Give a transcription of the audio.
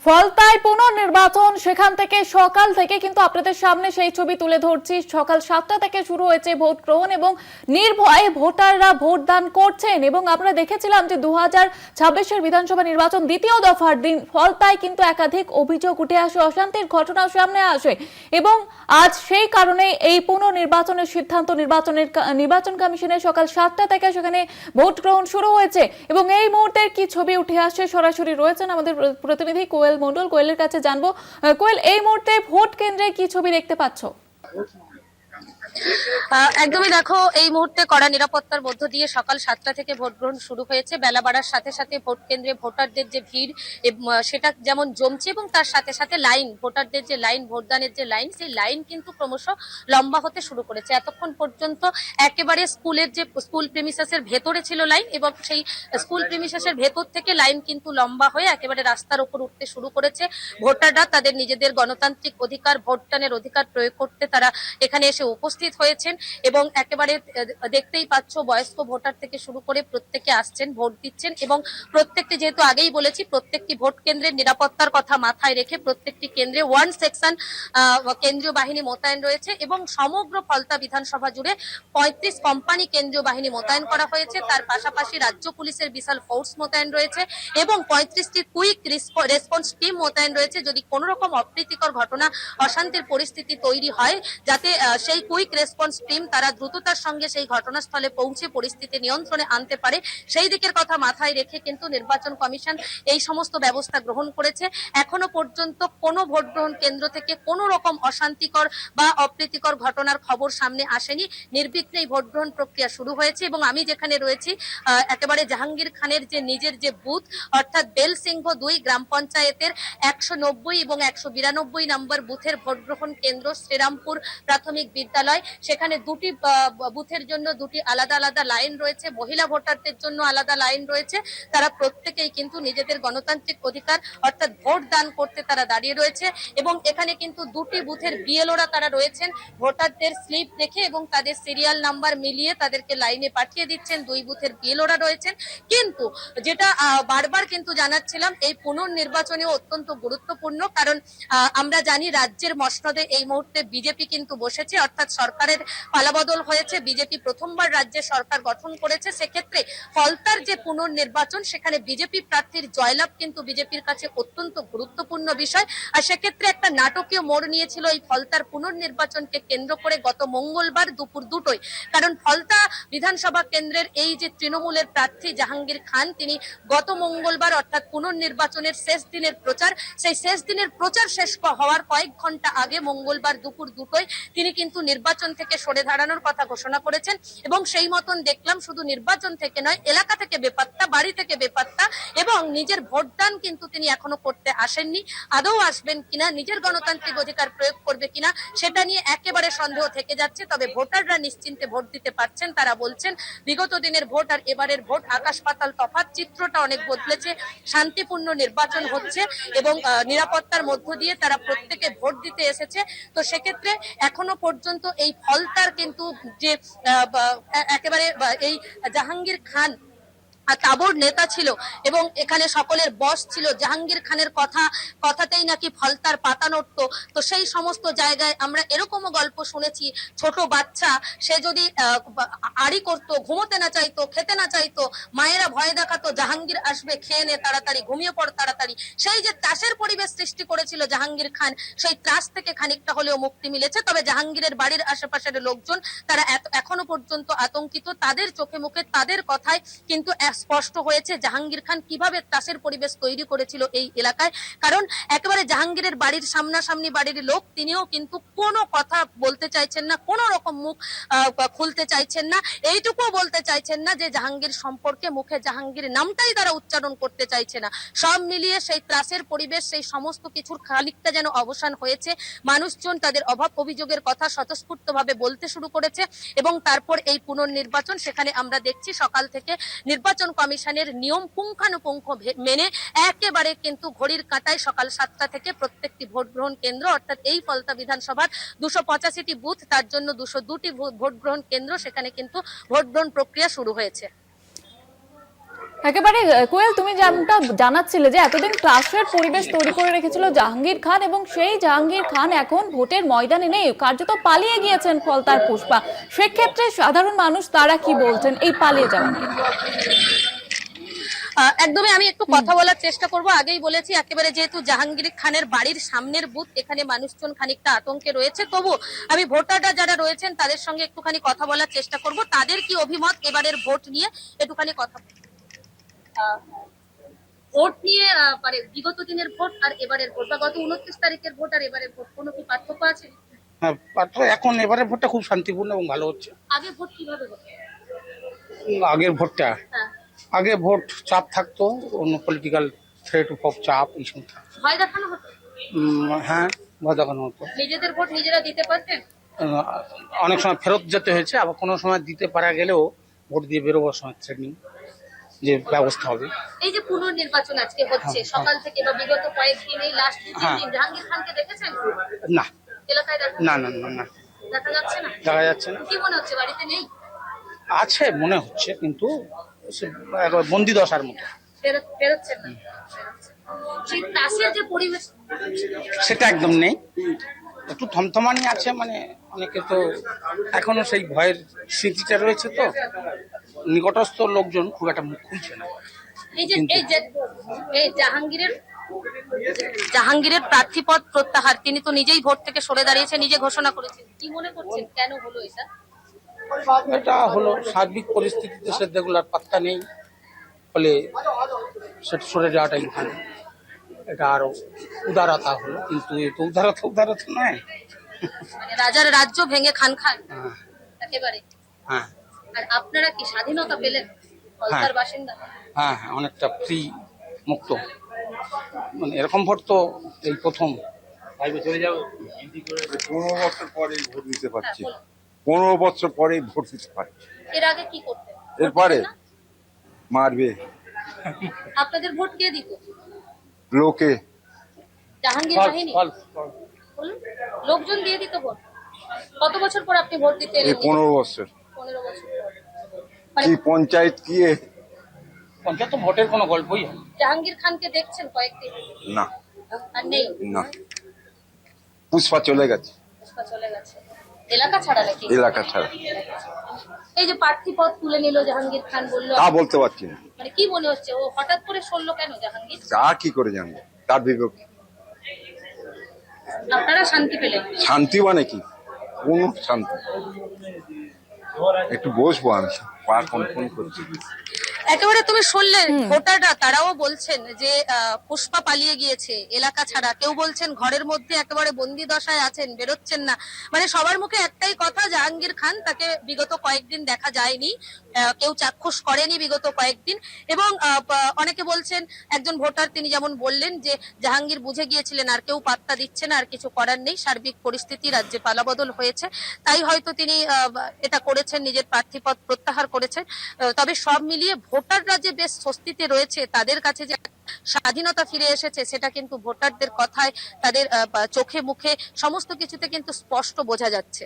ফলতায় পুনর্নির্বাচন, সেখান থেকে সকাল থেকে কিন্তু আপনাদের সামনে সেই ছবি তুলে ধরছি। সকাল 7টা থেকে শুরু হয়েছে ভোট গ্রহণ এবং নির্ভয়ে ভোটাররা ভোটদান করছেন। এবং আমরা দেখেছিলাম যে 2026-এর বিধানসভা নির্বাচন দ্বিতীয় দফার দিন ফলতায় কিন্তু একাধিক অভিযোগ উঠে আসে, অশান্তির ঘটনা সামনে আসে এবং আজ সেই কারণে এই পুনর্নির্বাচনের সিদ্ধান্ত নির্বাচন কমিশনের সকাল 7টা থেকে সেখানে ভোট গ্রহণ শুরু হয়েছে। এবং এই মুহূর্তের কি ছবি উঠে আসছে, সরাসরি রয়েছেন আমাদের প্রতিনিধি কোয়েল মন্ডল। কোয়েলের কাছে জানবো, কোয়েল, এই মুহূর্তে ভোট কেন্দ্রে কি ছবি দেখতে পাচ্ছ? একদমই দেখো, এই মুহূর্তে কড়া নিরাপত্তার মধ্য দিয়ে সকাল 7টা থেকে ভোট গ্রহণ শুরু হয়েছে। বেলা বাড়ার সাথে সাথে ভোট কেন্দ্রে ভোটারদের যে ভিড় সেটা যেমন জমছে এবং তার সাথে সাথে লাইন, ভোটারদের যে লাইন, ভোটদানের যে লাইন, সেই লাইন কিন্তু ক্রমশ লম্বা হতে শুরু করেছে। এতক্ষণ পর্যন্ত একেবারে স্কুল প্রিমিসেসের ভেতরে ছিল লাইন এবং সেই স্কুল প্রিমিসেসের ভেতর থেকে লাইন কিন্তু লম্বা হয়ে একেবারে রাস্তার উপর উঠতে শুরু করেছে। ভোটাররা তাদের নিজেদের গণতান্ত্রিক অধিকার, ভোটদানের অধিকার প্রয়োগ করতে তারা এখানে এসে উপস্থিত হয়েছেন এবং একেবারে দেখতেই পাচ্ছ বয়স্ক ভোটার থেকে শুরু করে প্রত্যেকে আসছেন, ভোট দিচ্ছেন এবং প্রত্যেকটি, যেহেতু আগেই বলেছি, প্রত্যেকটি ভোট কেন্দ্রের নিরাপত্তার কথা মাথায় রেখে প্রত্যেকটি কেন্দ্রে 1 সেকশন কেন্দ্রীয় বাহিনী মোতায়েন রয়েছে এবং সমগ্র ফলতা বিধানসভা জুড়ে 35 কোম্পানি কেন্দ্রীয় বাহিনী মোতায়েন করা হয়েছে। তার পাশাপাশি রাজ্য পুলিশের বিশাল ফোর্স মোতায়েন রয়েছে এবং 35টি কুইক রেসপন্স টিম মোতায়েন রয়েছে। যদি কোনো রকম অপ্রীতিকর ঘটনা, অশান্তির পরিস্থিতি তৈরি হয়, যাতে সেই কুইক রেসপন্স টিম তারা দ্রুততার সঙ্গে সেই ঘটনাস্থলে পৌঁছে পরিস্থিতি নিয়ন্ত্রণে আনতে পারে, সেই দিকের কথা মাথায় রেখে কিন্তু নির্বাচন কমিশন এই সমস্ত ব্যবস্থা গ্রহণ করেছে। এখনো পর্যন্ত কোনো ভোট গ্রহণ কেন্দ্র থেকে কোনো রকম অশান্তিকর বা অপ্রীতিকর ঘটনার খবর সামনে আসেনি। নির্বিঘ্নে ভোট গ্রহণ প্রক্রিয়া শুরু হয়েছে এবং আমি যেখানে রয়েছি একেবারে জাহাঙ্গীর খানের যে নিজের যে বুথ, অর্থাৎ বেলসিংহ 2 গ্রাম পঞ্চায়েতের 190 এবং 192 নম্বর বুথের ভোট গ্রহণ কেন্দ্র শ্রীরামপুর প্রাথমিক বিদ্যালয়। সেখানে দুটি বুথের জন্য দুটি আলাদা আলাদা লাইন রয়েছে, মহিলা ভোটারদের জন্য আলাদা লাইন রয়েছে। তারা প্রত্যেকেই কিন্তু নিজেদের গণতান্ত্রিক অধিকার অর্থাৎ ভোট দান করতে তারা দাঁড়িয়ে রয়েছে এবং এখানে কিন্তু দুটি বুথের বিএলওরা তারা রয়েছেন, ভোটারদের স্লিপ দেখে এবং তাদের সিরিয়াল নাম্বার মিলিয়ে তাদেরকে লাইনে পাঠিয়ে দিচ্ছেন। দুই বুথের বিএলওরা রয়েছেন। কিন্তু যেটা বারবার কিন্তু জানাচ্ছিলাম, এই পুনর্নির্বাচনেও অত্যন্ত গুরুত্বপূর্ণ, কারণ আমরা জানি রাজ্যের মসনদে এই মুহূর্তে বিজেপি কিন্তু বসেছে, অর্থাৎ সরকারের পালাবদল হয়েছে। বিজেপি প্রথমবার রাজ্যে সরকার গঠন করেছে। সেক্ষেত্রে ফলতার যে পুনর্নির্বাচন, সেখানে বিজেপি প্রার্থীর জয়লাভ কিন্তু বিজেপির কাছে অত্যন্ত গুরুত্বপূর্ণ বিষয়। আর সেক্ষেত্রে একটা নাটকীয় মোড় নিয়েছিল এই ফলতার পুনর্নির্বাচনকে কেন্দ্র করে গত মঙ্গলবার দুপুর 2টোয়। কারণ ফলতা বিধানসভা কেন্দ্রের এই যে তৃণমূলের প্রার্থী জাহাঙ্গীর খান, তিনি গত মঙ্গলবার অর্থাৎ পুনর্নির্বাচনের শেষ দিনের প্রচার, সেই শেষ দিনের প্রচার শেষ হওয়ার কয়েক ঘন্টা আগে মঙ্গলবার দুপুর 2টোয় তিনি কিন্তু নির্বাচন থেকে সরে দাঁড়ানোর কথা ঘোষণা করেছেন এবং সেই মতন দেখলাম শুধু নির্বাচন থেকে নয়, এলাকা থেকে বেপাত্তা, বাড়ি থেকে বেপাত্তা এবং নিজের ভোটদান কিন্তু তিনি এখনো করতে আসেননি। আদৌ আসবেন কিনা, নিজের গণতান্ত্রিক অধিকার প্রয়োগ করবে কিনা, সেটা নিয়ে একেবারে সন্দেহ থেকে যাচ্ছে। তবে ভোটাররা নিশ্চিন্তে ভোট দিতে পারছেন। তারা বলছেন বিগত দিনের ভোট আর এবারের ভোট আকাশ পাতাল তফাৎ, চিত্রটা অনেক বদলেছে, শান্তিপূর্ণ নির্বাচন হচ্ছে এবং নিরাপত্তার মধ্য দিয়ে তারা প্রত্যেকে ভোট দিতে এসেছে। তো সেক্ষেত্রে এখনো পর্যন্ত এই ফলতার কিন্তু যে একেবারে এই জাহাঙ্গীর খান তাবড় নেতা ছিল এবং এখানে সকলের বস ছিল, জাহাঙ্গীর খানের কথাতেই নাকি ফলতার পাতা নড়তো। তো সেই সমস্ত জায়গায় আমরা এরকমও গল্প শুনেছি, ছোট বাচ্চা সে যদি আড়ি করতো, ঘুমোতে না চাইতো, খেতে না চাইতো, মায়েরা ভয় দেখাতো জাহাঙ্গীর আসবে, খেয়ে নে তাড়াতাড়ি, ঘুমিয়ে পড় তাড়াতাড়ি। সেই যে ত্রাসের পরিবেশ সৃষ্টি করেছিল জাহাঙ্গীর খান, সেই ত্রাস থেকে খানিকটা হলেও মুক্তি মিলেছে। তবে জাহাঙ্গীরের বাড়ির আশেপাশের লোকজন তারা এখনো পর্যন্ত আতঙ্কিত। তাদের চোখে মুখে, তাদের কথায় কিন্তু স্পষ্ট হয়েছে জাহাঙ্গীর খান কিভাবে ত্রাসের পরিবেশ তৈরি করেছিল এই এলাকায়। কারণ একেবারে জাহাঙ্গীরের বাড়ির সামনাসামনি বাড়ির লোক, তিনিও কিন্তু কোনো কথা বলতে চাইছেন না, কোন রকম মুখ খুলতে চাইছেন না, এইটুকুও বলতে চাইছেন না যে জাহাঙ্গীর সম্পর্কে মুখে জাহাঙ্গীর নামটাই তারা উচ্চারণ করতে চাইছে না। সব মিলিয়ে সেই ত্রাসের পরিবেশ, সেই সমস্ত কিছুর খানিকটা যেন অবসান হয়েছে। মানুষজন তাদের অভাব অভিযোগের কথা স্বতঃস্ফূর্ত ভাবে বলতে শুরু করেছে এবং তারপর এই পুনর্নির্বাচন, সেখানে আমরা দেখছি সকাল থেকে নির্বাচন কমিশনের নিয়ম পুঙ্খানুপুঙ্খ মেনে একেবারে কিন্তু ঘড়ির কাঁটায় সকাল 7টা থেকে প্রত্যেকটি ভোট গ্রহণ কেন্দ্র, অর্থাৎ এই ফলতা বিধানসভার 285টি বুথ, তার জন্য 202টি ভোট গ্রহণ কেন্দ্র, সেখানে কিন্তু ভোট গ্রহণ প্রক্রিয়া শুরু হয়েছে। একেবারে কোয়েল, তুমি যেমনটা জানাচ্ছিলে যে এতদিন ক্লাসের পরিবেশ তৈরি করে রেখেছিল জাহাঙ্গীর খান, এবং সেই জাহাঙ্গীর খান এখন ভোটের ময়দানে নেই, কার্যত পালিয়ে গিয়েছেন ফলতার পুষ্পা। সেক্ষেত্রে সাধারণ মানুষ তারা কি বলছেন এই পালিয়ে যাওয়া নিয়ে? একদমই আমি একটু কথা বলার চেষ্টা করব। আগেই বলেছি একেবারে যেহেতু জাহাঙ্গীর খানের বাড়ির সামনের বুথ, এখানে মানুষজন খানিকটা আতঙ্কে রয়েছে। তবু আমি ভোটাররা যারা রয়েছেন তাদের সঙ্গে একটুখানি কথা বলার চেষ্টা করব, তাদের কি অভিমত এবারের ভোট নিয়ে একটুখানি কথা বলবো। ভোট নিয়ে মানে বিগত দিনের ভোট আর এবারের ভোট, বা গত 29 তারিখের ভোট আর এবারের ভোট, কোনো কি পার্থক্য আছে? হ্যাঁ, পাত্র এখন এবারে ভোটটা খুব শান্তিপূর্ণ এবং ভালো হচ্ছে। আগে ভোট কিভাবে হতো? আগের ভোটটা, হ্যাঁ, আগে ভোট চাপ থাকতো, অন্য পলিটিক্যাল থ্রেট অফ চাপ এইসব থাকতো। ভয় দেখানো হতো? হ্যাঁ, ভয় দেখানো হতো। নিজেদের ভোট নিজেরা দিতে পারতেন? আহ, অনেক সময় ফেরত যেতে হয়েছে, আবার কোনো সময় দিতে পারা গেলেও ভোট দিয়ে বেরোবার সময় থ্রেটনিং যে ব্যবস্থা হবে। এই যে পুনর্নির্বাচন আজকে হচ্ছে সকাল থেকে বা বিগত কয়েকদিন, এই লাস্ট হ্যাঁ। দিন জাহাঙ্গীর খানকে দেখেছেন না এলাকায়? দেখা না না না না, দেখা যাচ্ছে না? দেখা যাচ্ছে না। কি মনে হচ্ছে বাড়িতে নেই? আছে মনে হচ্ছে, কিন্তু সে একবার বন্দি দশার মতো। বেরোচ্ছেন না? সেই তাসের যে পরিবেশ, সেটা একদম নেই, একটু থমথমানি আছে, মানে অনেকে তো এখনো সেই ভয়ের স্মৃতিটা রয়েছে, তো নিকটস্থ লোকজন খুব একটা মুখ খুলছে না। এই জাহাঙ্গীরের প্রার্থীপদ প্রত্যাহার, তিনি তো নিজেই ভোট থেকে সরে দাঁড়িয়েছে, নিজে ঘোষণা করেছেন। কি মনে করছেন কেন হলো এটা? এটা হলো সার্বিক পরিস্থিতিতে সে যেগুলোর পাত্তা নেই, ফলে সেটা সরে যাওয়াটাই ভালো। এটা আরো উদারতা হলো, কিন্তু এ তো উদারতা নয়। মানে রাজার রাজ্য ভেঙে খান খান হ্যাঁ একেবারে। হ্যাঁ আর আপনারা কি স্বাধীনতা পেলেন কলকাতার বাসিন্দা? হ্যাঁ, অনেকটা ফ্রি মুক্ত, মানে এরকম ভোট তো এই প্রথম। চলে যাবো 15 বছর পরেই ভোট দিতে পারছি, বলুন। 15 বছর পরেই ভোট দিতে পারছি। এর আগে কি করতেন? এরপরে ভোট দিতেন না? মারবে আপনাদের ভোট কে দিত? লোকে। জাহাঙ্গীর বাহিনী? বলুন। লোকজন দিয়ে দিত ভোট। কত বছর পর আপনি ভোট দিতে এই এলেন? 15 বছর 15 বছর পর। মানে কি পঞ্চায়েত কি পঞ্চায়েত তো ভোটের কোনো গল্পই হয় না। জাহাঙ্গীর খানকে দেখছেন কয়েকদিন? না আর নেই? না, পুষ্পা চলে গেছে পুষ্পা চলে গেছে এলাকা ছাড়া নাকি? এলাকা ছাড়া। এই যে প্রার্থী পদ তুলে নিল জাহাঙ্গীর খান, বললো, তা বলতে পারছি না, মানে কি মনে হচ্ছে ও হঠাৎ করে সরলো কেন জাহাঙ্গীর? তা কি করে জানবো, তার বিপক্ষে। আপনারা শান্তি পেলেন? শান্তি মানে কি, কোন শান্তি? একটু বসবো, আমি পা কনকন করছি। একেবারে তুমি শুনলেন, ভোটাররা তারাও বলছেন যে পুষ্পা পালিয়ে গিয়েছে এলাকা ছাড়া, কেউ বলছেন ঘরের মধ্যে একেবারে বন্দি দশায় আছেন, বেরোচ্ছেন না। মানে সবার মুখে একটাই কথা, জাহাঙ্গীর খান তাকে বিগত কয়েকদিন দেখা যায়নি, কেউ চাক্ষুষ করেনি বিগত কয়েকদিন। এবং অনেকে বলছেন, একজন ভোটার তিনি যেমন বললেন যে জাহাঙ্গীর বুঝে গিয়েছিলেন আর কেউ পাত্তা দিচ্ছে না, আর কিছু করার নেই, সার্বিক পরিস্থিতি রাজ্যে পালাবদল হয়েছে, তাই হয়তো তিনি এটা করেছেন, নিজের প্রার্থীপদ প্রত্যাহার করেছেন। তবে সব মিলিয়ে ভোটাররা যে বেশ স্বস্তিতে রয়েছে, তাদের কাছে যে স্বাধীনতা ফিরে এসেছে, সেটা কিন্তু ভোটারদের কথায়, তাদের চোখে মুখে, সমস্ত কিছুতে কিন্তু স্পষ্ট বোঝা যাচ্ছে।